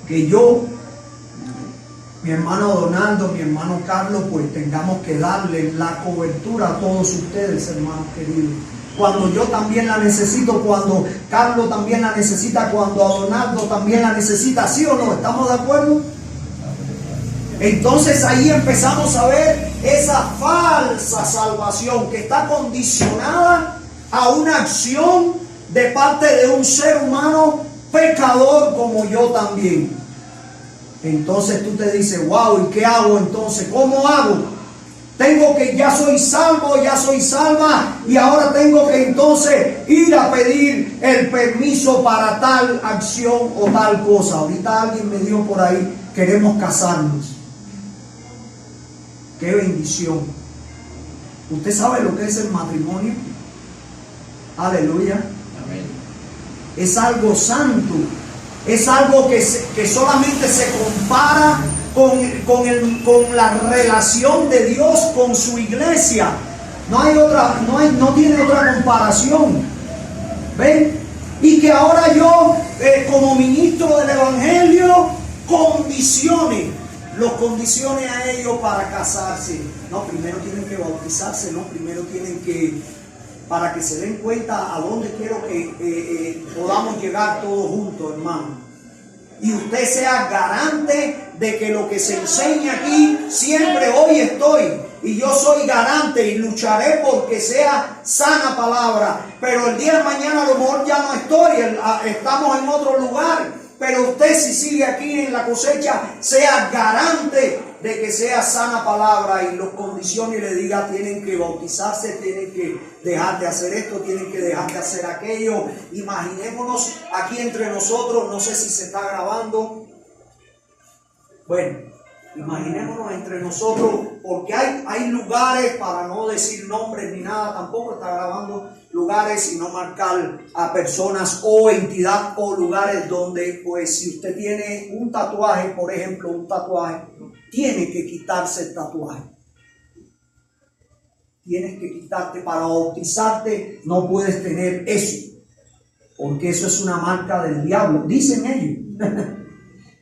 que yo, mi hermano Donaldo, mi hermano Carlos, pues tengamos que darle la cobertura a todos ustedes, hermanos queridos. Cuando yo también la necesito, cuando Carlos también la necesita, cuando a Donaldo también la necesita, ¿sí o no? ¿Estamos de acuerdo? Entonces ahí empezamos a ver esa falsa salvación que está condicionada a una acción de parte de un ser humano pecador como yo también. Entonces tú te dices, wow, ¿y qué hago entonces? ¿Cómo hago? Tengo que, ya soy salvo, ya soy salva, y ahora tengo que entonces ir a pedir el permiso para tal acción o tal cosa. Ahorita alguien me dijo por ahí, queremos casarnos. ¡Qué bendición! ¿Usted sabe lo que es el matrimonio? Aleluya. Amén. Es algo santo. Es algo que solamente se compara con la relación de Dios con su iglesia. No tiene otra comparación. ¿Ven? Y que ahora yo, como ministro del Evangelio, los condicione a ellos para casarse. No, primero tienen que bautizarse, no, primero tienen que, para que se den cuenta a dónde quiero que podamos llegar todos juntos, hermano. Y usted sea garante de que lo que se enseña aquí, siempre hoy estoy. Y yo soy garante y lucharé porque sea sana palabra. Pero el día de mañana a lo mejor ya no estoy, estamos en otro lugar. Pero usted, si sigue aquí en la cosecha, sea garante de que sea sana palabra y los condicione y le diga, tienen que bautizarse, tienen que dejar de hacer esto, tienen que dejar de hacer aquello. Imaginémonos aquí entre nosotros, no sé si se está grabando. Bueno, imaginémonos entre nosotros, porque hay lugares, para no decir nombres ni nada, tampoco está grabando lugares y no marcar a personas o entidad o lugares donde, pues, si usted tiene un tatuaje, por ejemplo, tiene que quitarse el tatuaje. Tienes que quitarte, para bautizarte no puedes tener eso, porque eso es una marca del diablo, dicen ellos.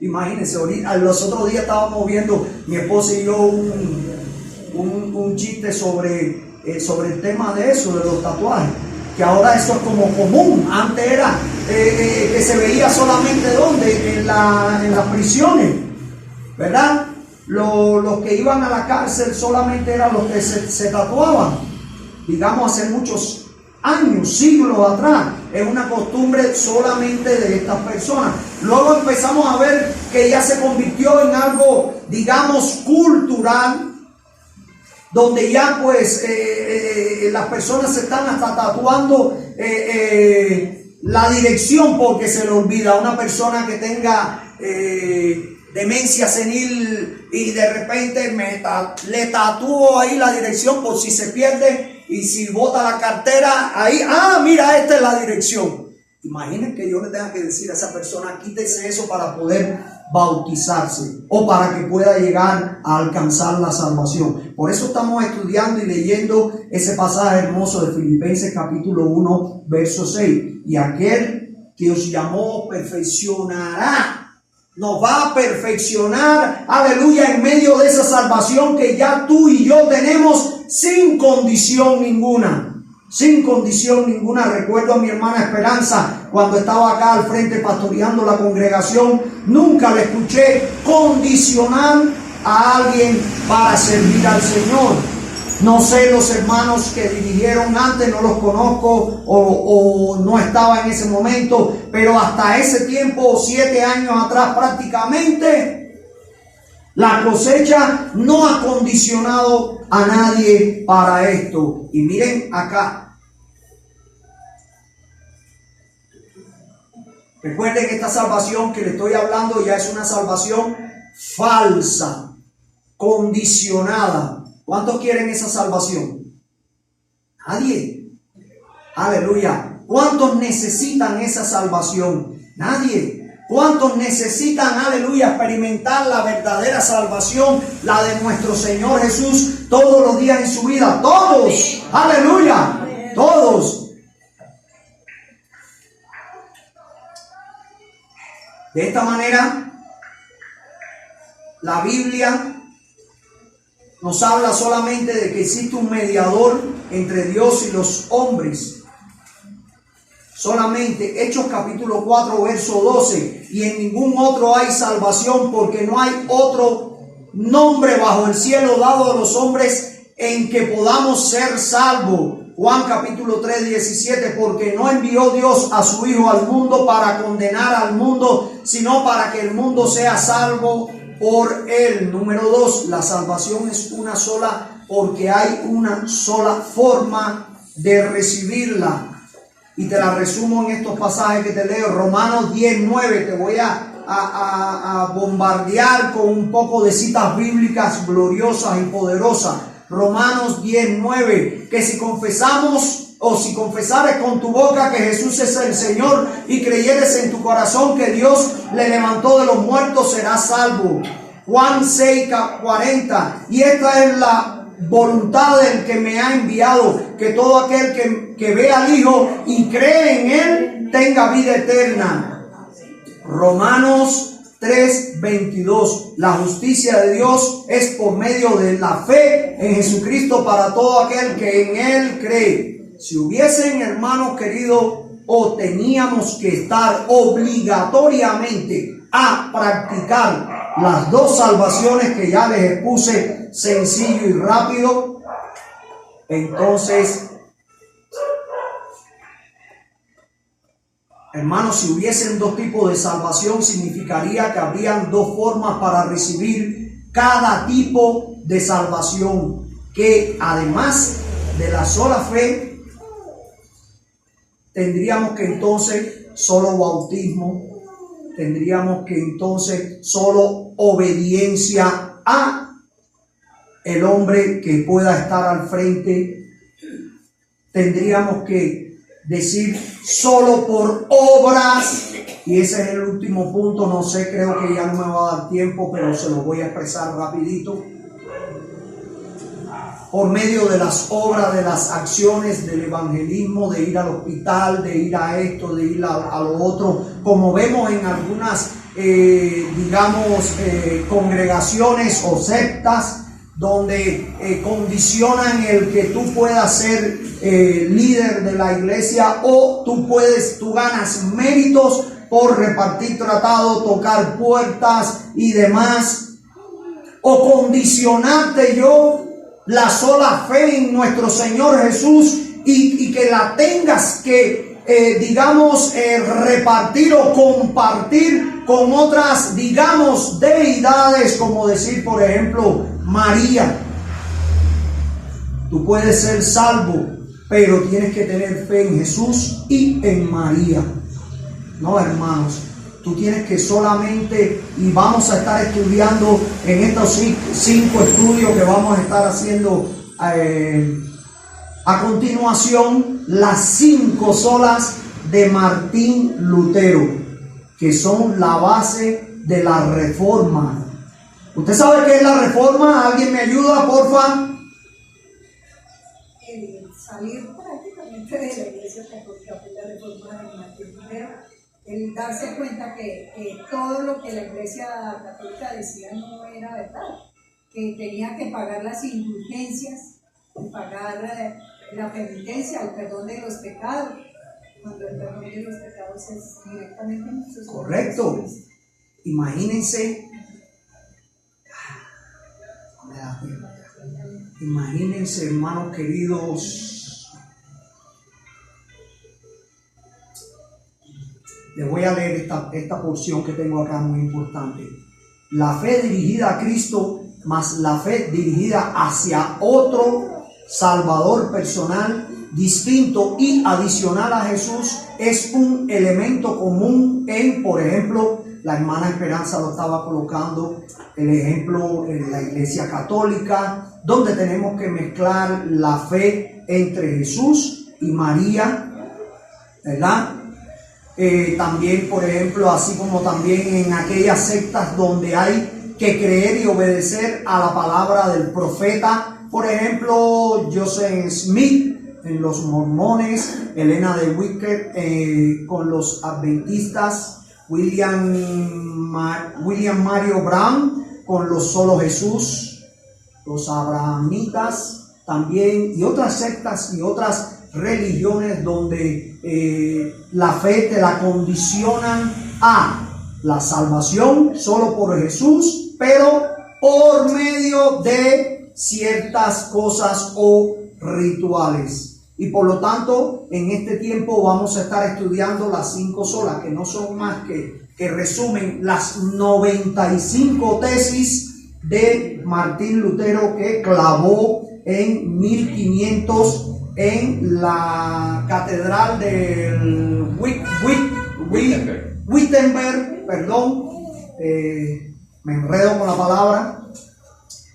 Imagínense, los otros días estábamos viendo, mi esposa y yo, un chiste sobre el tema de eso, de los tatuajes, que ahora eso es como común. Antes era que se veía solamente ¿dónde? En las prisiones, ¿verdad? Los que iban a la cárcel solamente eran los que se tatuaban, digamos hace muchos años, siglos atrás. Es una costumbre solamente de estas personas. Luego empezamos a ver que ya se convirtió en algo, digamos, cultural, donde ya pues las personas se están hasta tatuando la dirección, porque se le olvida. A una persona que tenga demencia senil y de repente le tatúo ahí la dirección por si se pierde. Y si bota la cartera, ahí, mira, esta es la dirección. Imaginen que yo le tenga que decir a esa persona, quítese eso para poder bautizarse o para que pueda llegar a alcanzar la salvación. Por eso estamos estudiando y leyendo ese pasaje hermoso de Filipenses capítulo 1, verso 6. Y aquel que os llamó perfeccionará. Nos va a perfeccionar, aleluya, en medio de esa salvación que ya tú y yo tenemos sin condición ninguna. Sin condición ninguna. Recuerdo a mi hermana Esperanza cuando estaba acá al frente pastoreando la congregación. Nunca le escuché condicionar a alguien para servir al Señor. No sé, los hermanos que dirigieron antes, no los conozco o no estaba en ese momento, pero hasta ese tiempo, 7 años atrás prácticamente, la cosecha no ha condicionado a nadie para esto. Y miren acá. Recuerden que esta salvación que le estoy hablando ya es una salvación falsa, condicionada. ¿Cuántos quieren esa salvación? Nadie. Aleluya. ¿Cuántos necesitan esa salvación? Nadie. ¿Cuántos necesitan, aleluya, experimentar la verdadera salvación, la de nuestro Señor Jesús, todos los días en su vida? Todos. Aleluya. Todos. De esta manera, La Biblia nos habla solamente de que existe un mediador entre Dios y los hombres. Solamente Hechos capítulo 4 verso 12, y en ningún otro hay salvación, porque no hay otro nombre bajo el cielo dado a los hombres en que podamos ser salvos. Juan capítulo 3 17, porque no envió Dios a su Hijo al mundo para condenar al mundo, sino para que el mundo sea salvo por él. Número 2, la salvación es una sola, porque hay una sola forma de recibirla. Y te la resumo en estos pasajes que te leo. Romanos 10:9. Te voy a bombardear con un poco de citas bíblicas gloriosas y poderosas. Romanos 10:9. Que si confesamos o si confesares con tu boca que Jesús es el Señor y creyeres en tu corazón que Dios le levantó de los muertos, serás salvo. Juan 6:40. Y esta es la voluntad del que me ha enviado, que todo aquel que ve al Hijo y cree en Él tenga vida eterna. Romanos 3:22. La justicia de Dios es por medio de la fe en Jesucristo para todo aquel que en Él cree. Si hubiesen, hermanos queridos, o teníamos que estar obligatoriamente a practicar las dos salvaciones que ya les expuse, sencillo y rápido, entonces, hermanos, si hubiesen dos tipos de salvación, significaría que habrían dos formas para recibir cada tipo de salvación, que además de la sola fe, tendríamos que entonces solo bautismo, tendríamos que entonces solo obediencia a el hombre que pueda estar al frente, tendríamos que decir solo por obras, y ese es el último punto. No sé, creo que ya no me va a dar tiempo, pero se lo voy a expresar rapidito. Por medio de las obras, de las acciones, del evangelismo, de ir al hospital, de ir a esto, de ir a lo otro, como vemos en algunas, congregaciones o sectas, donde condicionan el que tú puedas ser líder de la iglesia, o tú ganas méritos por repartir tratados, tocar puertas y demás, o condicionarte la sola fe en nuestro Señor Jesús y que la tengas que repartir o compartir con otras, deidades, como decir, por ejemplo, María. Tú puedes ser salvo, pero tienes que tener fe en Jesús y en María. No, hermanos, tú tienes que solamente, y vamos a estar estudiando en estos 5 estudios que vamos a estar haciendo a continuación, las 5 solas de Martín Lutero, que son la base de la Reforma. ¿Usted sabe qué es la Reforma? ¿Alguien me ayuda, porfa? El salir prácticamente de la Iglesia Católica fue la Reforma de Martín Lutero. El darse cuenta que todo lo que la Iglesia Católica decía no era verdad, que tenía que pagar las indulgencias, pagar la penitencia, el perdón de los pecados, cuando el perdón de los pecados es directamente en nuestros corazones. Correcto. Imagínense, hermanos queridos. Les voy a leer esta porción que tengo acá, muy importante. La fe dirigida a Cristo más la fe dirigida hacia otro Salvador personal, distinto y adicional a Jesús, es un elemento común en, por ejemplo, la hermana Esperanza lo estaba colocando, el ejemplo en la Iglesia Católica, donde tenemos que mezclar la fe entre Jesús y María, ¿verdad? También, por ejemplo, así como también en aquellas sectas donde hay que creer y obedecer a la palabra del profeta, por ejemplo, Joseph Smith en los mormones, Elena de Wicker con los adventistas, William Mario Brown con los solo Jesús, los abrahamitas también, y otras sectas y otras religiones donde la fe te la condicionan a la salvación solo por Jesús, pero por medio de ciertas cosas o rituales. Y por lo tanto, en este tiempo vamos a estar estudiando las 5 solas, que no son más que resumen las 95 tesis de Martín Lutero, que clavó en 1500 en la catedral de Wittenberg, me enredo con la palabra.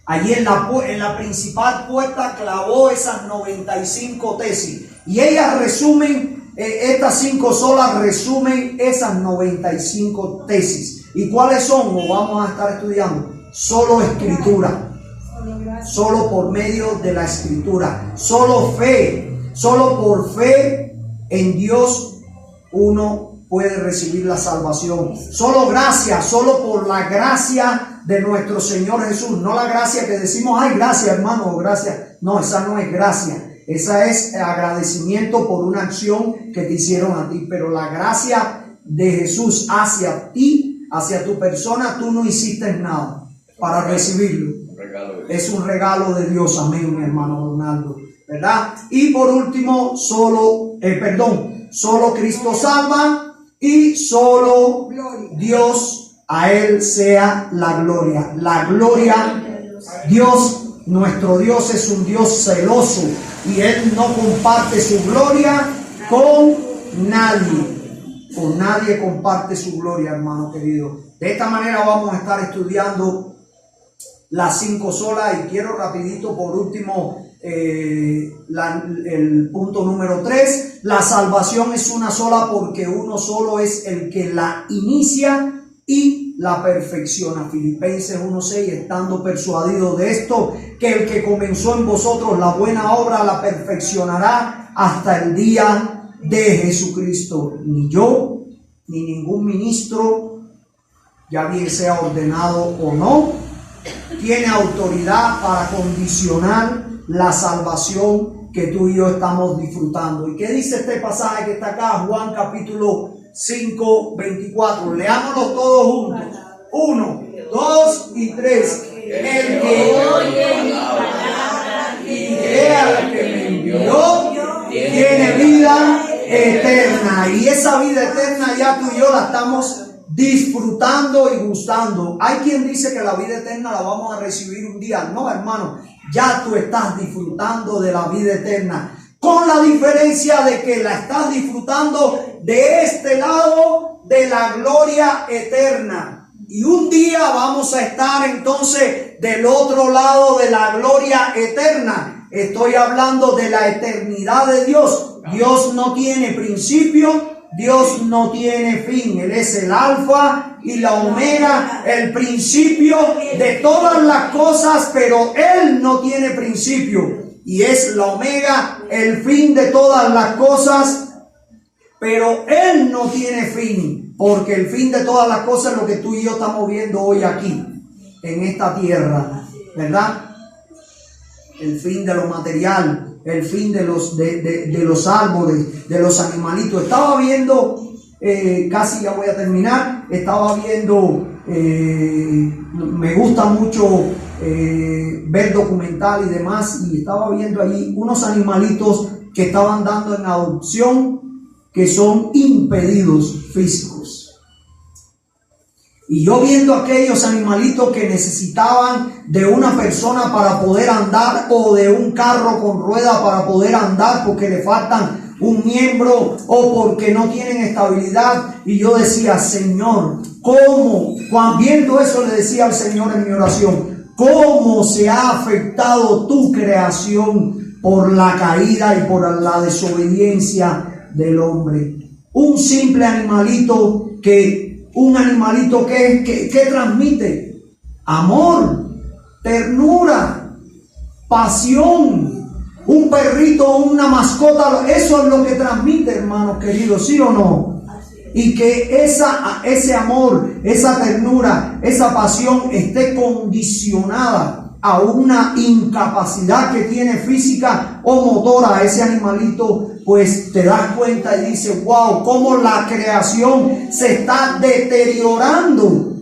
Allí en la principal puerta clavó esas 95 tesis, y ellas resumen, estas 5 solas resumen esas 95 tesis. ¿Y cuáles son? O vamos a estar estudiando solo escritura, solo por medio de la escritura, solo fe, solo por fe en Dios uno puede recibir la salvación, solo gracia, solo por la gracia de nuestro Señor Jesús, no la gracia que decimos, ay, gracias hermano, o gracias, no, esa no es gracia, esa es agradecimiento por una acción que te hicieron a ti, pero la gracia de Jesús hacia ti, hacia tu persona, tú no hiciste nada para recibirlo. Es un regalo de Dios, amén, mi hermano Ronaldo, ¿verdad? Y por último, solo Cristo salva, y solo Dios, a Él sea la gloria. La gloria, Dios, nuestro Dios es un Dios celoso, y Él no comparte su gloria con nadie. Con nadie comparte su gloria, hermano querido. De esta manera vamos a estar estudiando las 5 solas, y quiero rapidito por último el punto número 3. La salvación es una sola porque uno solo es el que la inicia y la perfecciona. Filipenses 1:6, estando persuadido de esto, que el que comenzó en vosotros la buena obra la perfeccionará hasta el día de Jesucristo. Ni yo, ni ningún ministro, ya bien sea ordenado o no, tiene autoridad para condicionar la salvación que tú y yo estamos disfrutando. ¿Y qué dice este pasaje que está acá? Juan capítulo 5, 24. Leámoslo todos juntos. 1, 2 y 3. El que oye mi palabra y crea al que me envió tiene vida eterna. Y esa vida eterna ya tú y yo la estamos disfrutando y gustando. Hay quien dice que la vida eterna la vamos a recibir un día. No, hermano, ya tú estás disfrutando de la vida eterna, con la diferencia de que la estás disfrutando de este lado de la gloria eterna, y un día vamos a estar entonces del otro lado de la gloria eterna. Estoy hablando de la eternidad de Dios. Dios no tiene principio, Dios no tiene fin. Él es el alfa y la omega, el principio de todas las cosas, pero Él no tiene principio. Y es la omega, el fin de todas las cosas, pero Él no tiene fin, porque el fin de todas las cosas es lo que tú y yo estamos viendo hoy aquí, en esta tierra, ¿verdad? El fin de lo material, el fin de los árboles, de los animalitos. Estaba viendo, casi ya voy a terminar, estaba viendo, me gusta mucho ver documental y demás, y estaba viendo allí unos animalitos que estaban dando en adopción, que son impedidos físicos. Y yo viendo aquellos animalitos que necesitaban de una persona para poder andar, o de un carro con rueda para poder andar porque le faltan un miembro o porque no tienen estabilidad, y yo decía, Señor, ¿cómo? Cuando viendo eso le decía al Señor en mi oración, ¿cómo se ha afectado tu creación por la caída y por la desobediencia del hombre? Un simple animalito que transmite amor, ternura, pasión. Un perrito o una mascota, eso es lo que transmite, hermanos queridos, ¿sí o no? y que ese amor, esa ternura, esa pasión esté condicionada a una incapacidad que tiene física o motora ese animalito, pues te das cuenta y dices, wow, cómo la creación se está deteriorando.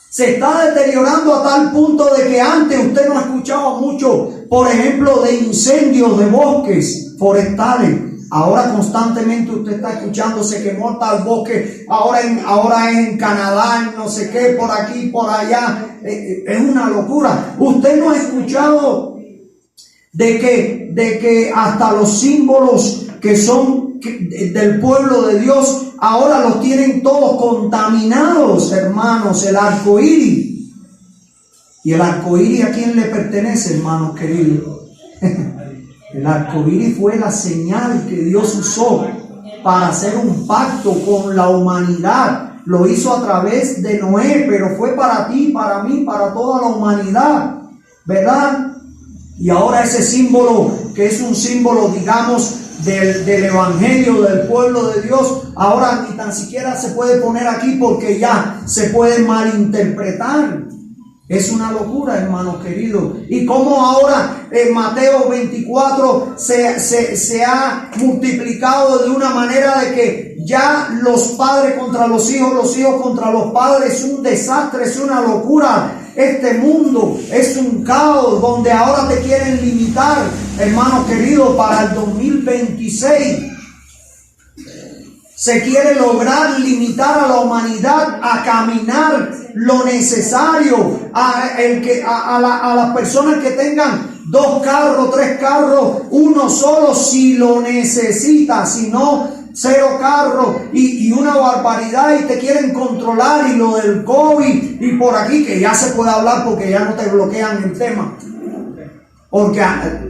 Se está deteriorando a tal punto de que antes usted no escuchaba mucho, por ejemplo, de incendios de bosques forestales. Ahora constantemente usted está escuchando, se quemó tal bosque, ahora en Canadá, en no sé qué, por aquí, por allá. Es una locura. Usted no ha escuchado de que hasta los símbolos que son del pueblo de Dios ahora los tienen todos contaminados, hermanos. El arco iris. ¿Y el arco iris a quién le pertenece, hermanos queridos? El arco iris fue la señal que Dios usó para hacer un pacto con la humanidad. Lo hizo a través de Noé, pero fue para ti, para mí, para toda la humanidad, ¿verdad? Y ahora ese símbolo, que es un símbolo, digamos, del evangelio del pueblo de Dios, ahora ni tan siquiera se puede poner aquí porque ya se puede malinterpretar. Es una locura, hermanos queridos. Y como ahora en Mateo 24 se ha multiplicado de una manera de que ya los padres contra los hijos contra los padres, es un desastre, es una locura. Este mundo es un caos donde ahora te quieren limitar, hermanos queridos, para el 2026. Se quiere lograr limitar a la humanidad a caminar lo necesario, a las personas que tengan 2 carros, 3 carros, uno solo si lo necesita, si no 0 carros y una barbaridad, y te quieren controlar, y lo del COVID y por aquí que ya se puede hablar porque ya no te bloquean el tema. Porque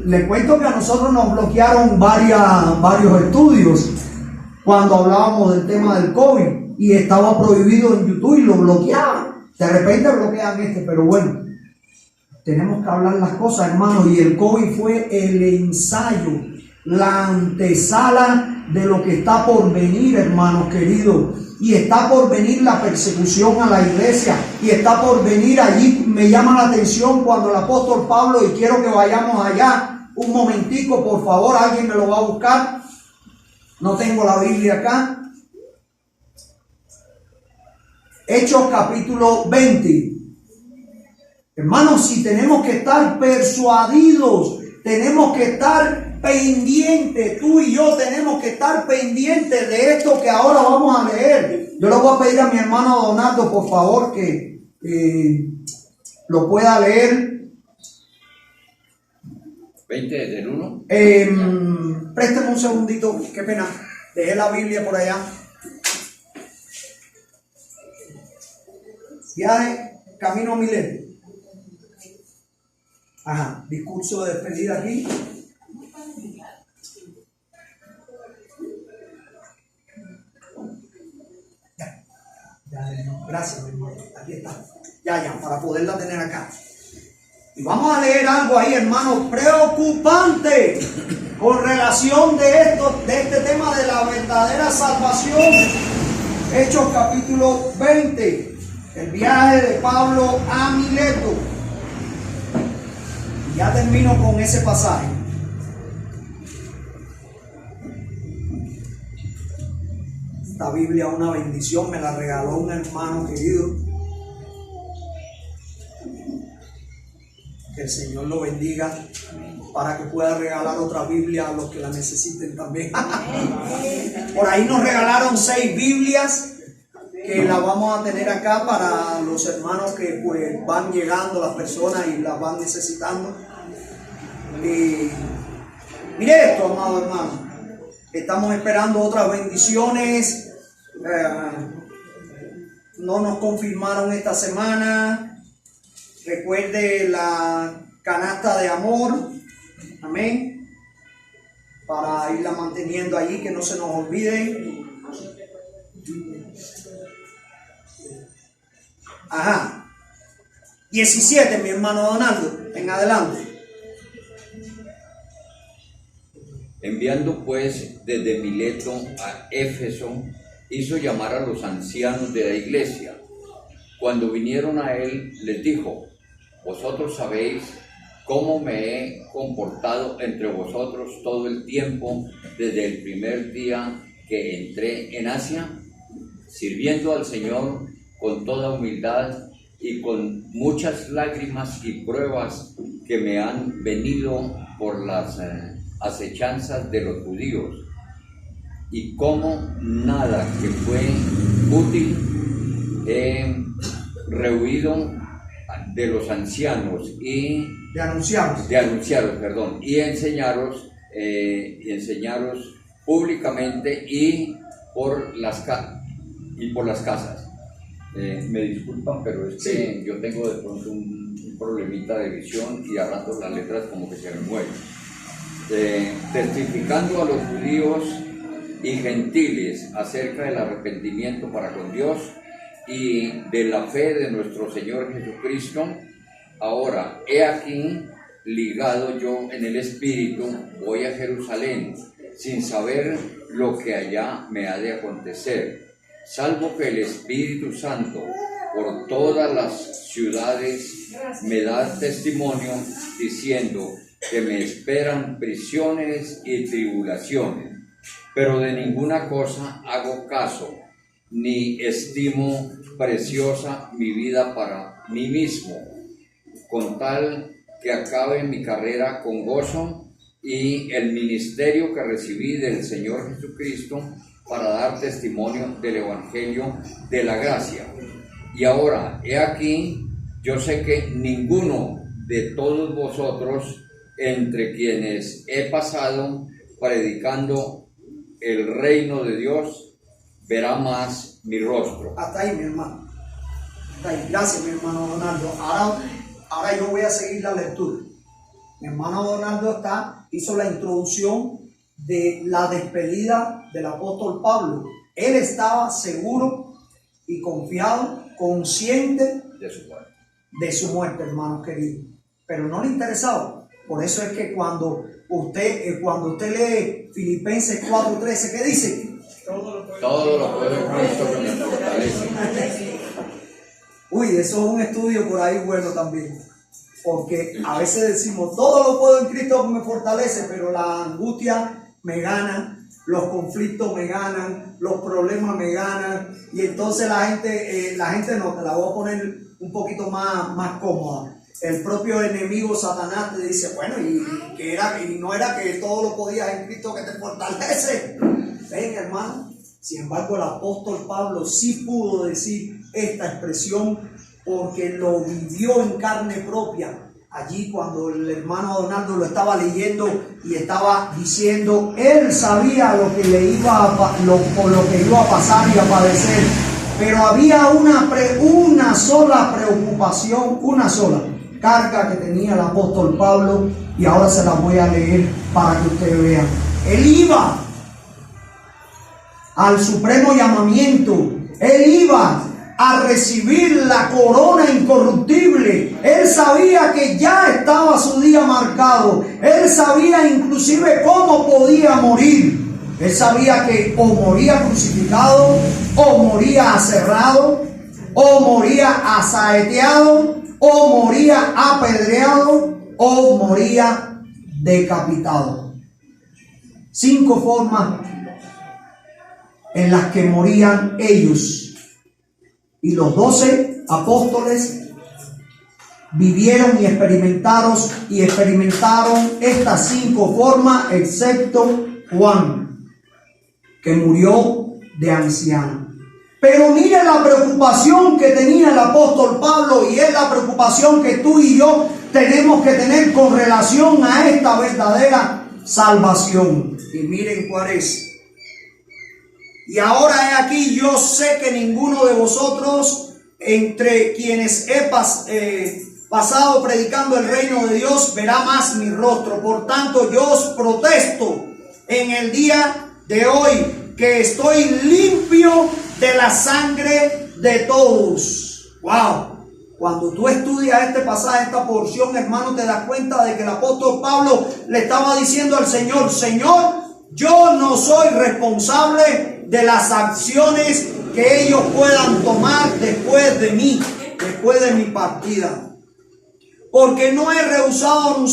le cuento que a nosotros nos bloquearon varios estudios cuando hablábamos del tema del COVID y estaba prohibido en YouTube y lo bloqueaban. De repente bloquean pero bueno, tenemos que hablar las cosas, hermanos. Y el COVID fue el ensayo, la antesala de lo que está por venir, hermanos queridos. Y está por venir la persecución a la iglesia, y está por venir allí. Me llama la atención cuando el apóstol Pablo, y quiero que vayamos allá un momentico, por favor, alguien me lo va a buscar. No tengo la Biblia acá. Hechos capítulo 20. Hermanos, si tenemos que estar persuadidos, tenemos que estar pendientes, tú y yo tenemos que estar pendientes de esto que ahora vamos a leer. Yo le voy a pedir a mi hermano Donato, por favor, que lo pueda leer. 20 del 1. Présteme un segundito, qué pena, dejé la Biblia por allá. Viaje, camino a Mileto. Ajá, discurso de despedida aquí. Gracias, mi hermano. Aquí está. Ya, para poderla tener acá. Y vamos a leer algo ahí, hermano, preocupante con relación de este tema de la verdadera salvación. Hechos capítulo 20. El viaje de Pablo a Mileto. Y ya termino con ese pasaje. Esta Biblia es una bendición, me la regaló un hermano querido. Que el Señor lo bendiga para que pueda regalar otra Biblia a los que la necesiten también. Por ahí nos regalaron 6 Biblias que las vamos a tener acá para los hermanos que pues van llegando, las personas, y las van necesitando. Mire esto, amado hermano. Estamos esperando otras bendiciones. No nos confirmaron esta semana. Recuerde la canasta de amor. Amén. Para irla manteniendo allí, que no se nos olvide. Ajá. 17, mi hermano Donaldo. En adelante. Enviando pues desde Mileto a Éfeso, hizo llamar a los ancianos de la iglesia. Cuando vinieron a él, les dijo: vosotros sabéis cómo me he comportado entre vosotros todo el tiempo desde el primer día que entré en Asia, sirviendo al Señor con toda humildad y con muchas lágrimas y pruebas que me han venido por las acechanzas de los judíos, y como nada que fue útil he rehuido de los ancianos y de anunciaros, y enseñaros públicamente y por las casas. Me disculpan, pero es que yo tengo de pronto un problemita de visión y a ratos las letras como que se me mueven. Testificando a los judíos y gentiles acerca del arrepentimiento para con Dios y de la fe de nuestro Señor Jesucristo. Ahora, he aquí, ligado yo en el Espíritu, voy a Jerusalén, sin saber lo que allá me ha de acontecer, salvo que el Espíritu Santo por todas las ciudades me da testimonio, diciendo que me esperan prisiones y tribulaciones, pero de ninguna cosa hago caso, ni estimo preciosa mi vida para mí mismo, con tal que acabe mi carrera con gozo y el ministerio que recibí del Señor Jesucristo para dar testimonio del Evangelio de la gracia. Y ahora, he aquí, yo sé que ninguno de todos vosotros, entre quienes he pasado predicando el reino de Dios, verá más mi rostro. Hasta ahí, mi hermano. Hasta ahí. Gracias, mi hermano Donaldo. Ahora yo voy a seguir la lectura. Mi hermano Donaldo hizo la introducción de la despedida del apóstol Pablo. Él estaba seguro y confiado, consciente de su muerte, hermanos queridos. Pero no le interesaba. Por eso es que cuando usted lee Filipenses 4:13, ¿qué dice? Todo lo puedo en Cristo que me fortalece. Uy, eso es un estudio por ahí bueno también. Porque a veces decimos, todo lo puedo en Cristo que me fortalece, pero la angustia me gana, los conflictos me ganan, los problemas me ganan, y entonces la gente no, te la voy a poner un poquito más cómoda. El propio enemigo Satanás te dice, bueno, y no era que todo lo podías en Cristo que te fortalece. Ven, hermano, sin embargo el apóstol Pablo sí pudo decir esta expresión porque lo vivió en carne propia. Allí cuando el hermano Donaldo lo estaba leyendo y estaba diciendo, él sabía lo que le por lo que iba a pasar y a padecer, pero había una sola preocupación, una sola carga que tenía el apóstol Pablo, y ahora se la voy a leer para que ustedes vean. Él iba al supremo llamamiento, él iba a recibir la corona incorruptible. Él sabía que ya estaba su día marcado. Él sabía inclusive cómo podía morir. Él sabía que o moría crucificado, o moría aserrado, o moría asaeteado, o moría apedreado, o moría decapitado. 5 formas en las que morían ellos. Y los 12 apóstoles vivieron y experimentaron estas 5 formas, excepto Juan, que murió de anciano. Pero mire la preocupación que tenía el apóstol Pablo, y es la preocupación que tú y yo tenemos que tener con relación a esta verdadera salvación. Y miren cuál es. Y ahora he aquí, yo sé que ninguno de vosotros, entre quienes he pasado predicando el reino de Dios, verá más mi rostro. Por tanto, yo os protesto en el día de hoy que estoy limpio de la sangre de todos. ¡Wow! Cuando tú estudias este pasaje, esta porción, hermano, te das cuenta de que el apóstol Pablo le estaba diciendo al Señor, Señor, yo no soy responsable de las acciones que ellos puedan tomar después de mí, después de mi partida. Porque no he rehusado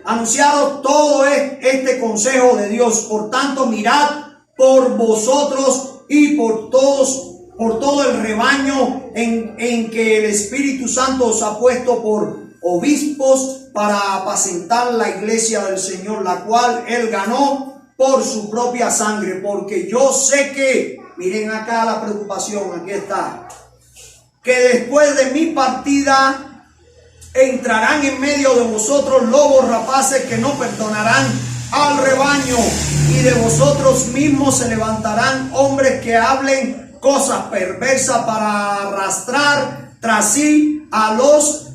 anunciar todo este consejo de Dios. Por tanto, mirad por vosotros y por todo el rebaño en que el Espíritu Santo os ha puesto por obispos para apacentar la iglesia del Señor, la cual Él ganó por su propia sangre. Porque yo sé que, miren acá la preocupación, aquí está, que después de mi partida entrarán en medio de vosotros lobos rapaces que no perdonarán al rebaño, y de vosotros mismos se levantarán hombres que hablen cosas perversas para arrastrar tras sí a los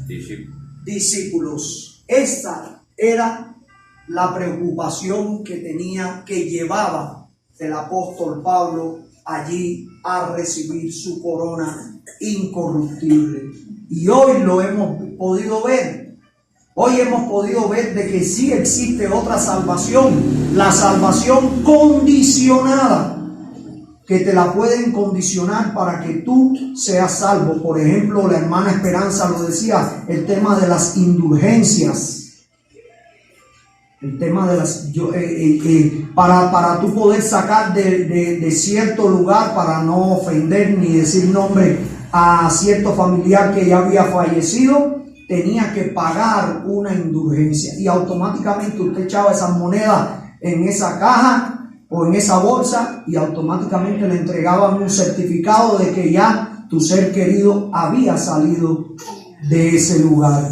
discípulos. Esta era la preocupación que llevaba el apóstol Pablo allí a recibir su corona incorruptible. Y hoy lo hemos podido ver. Hoy hemos podido ver de que sí existe otra salvación, la salvación condicionada, que te la pueden condicionar para que tú seas salvo. Por ejemplo, la hermana Esperanza lo decía, el tema de las indulgencias. El tema de las para tú poder sacar de cierto lugar, para no ofender ni decir nombre a cierto familiar que ya había fallecido, tenía que pagar una indulgencia, y automáticamente usted echaba esas monedas en esa caja o en esa bolsa y automáticamente le entregaban un certificado de que ya tu ser querido había salido de ese lugar.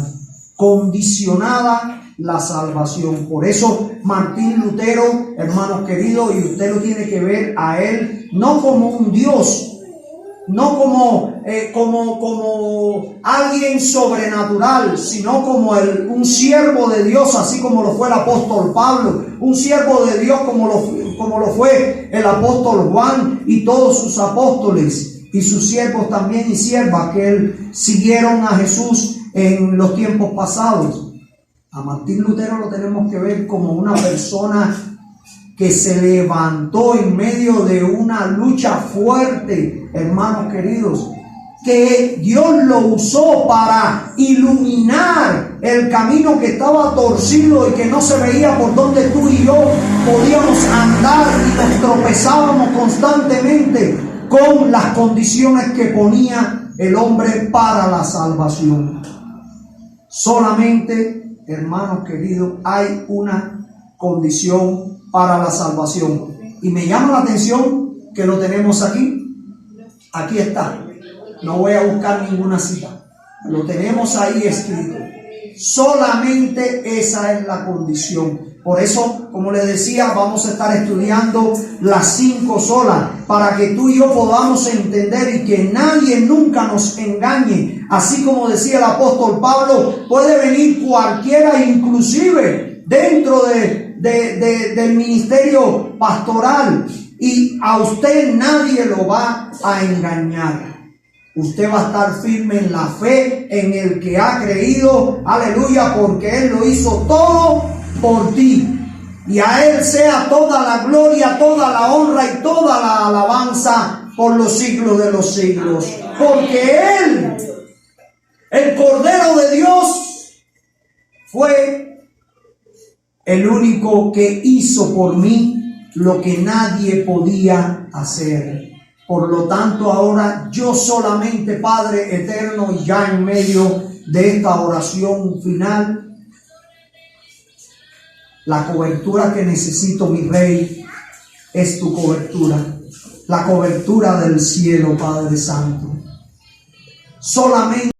Condicionada la salvación. Por eso Martín Lutero, hermanos queridos, y usted lo tiene que ver a él no como un Dios, no como alguien sobrenatural, sino como un siervo de Dios, así como lo fue el apóstol Pablo, un siervo de Dios como lo fue el apóstol Juan y todos sus apóstoles y sus siervos también y siervas que siguieron a Jesús en los tiempos pasados. A Martín Lutero lo tenemos que ver como una persona que se levantó en medio de una lucha fuerte, hermanos queridos, que Dios lo usó para iluminar el camino que estaba torcido y que no se veía por donde tú y yo podíamos andar, y nos tropezábamos constantemente con las condiciones que ponía el hombre para la salvación. Solamente, hermanos queridos, hay una condición para la salvación. Y me llama la atención que lo tenemos aquí. Aquí está. No voy a buscar ninguna cita. Lo tenemos ahí escrito. Solamente esa es la condición. Por eso, como les decía, vamos a estar estudiando las 5 solas para que tú y yo podamos entender y que nadie nunca nos engañe. Así como decía el apóstol Pablo, puede venir cualquiera, inclusive dentro del ministerio pastoral, y a usted nadie lo va a engañar. Usted va a estar firme en la fe, en el que ha creído, aleluya, porque Él lo hizo todo por ti. Y a Él sea toda la gloria, toda la honra y toda la alabanza por los siglos de los siglos. Porque Él, el Cordero de Dios, fue el único que hizo por mí lo que nadie podía hacer. Por lo tanto, ahora yo solamente, Padre eterno, ya en medio de esta oración final, la cobertura que necesito, mi Rey, es tu cobertura, la cobertura del cielo, Padre Santo. Solamente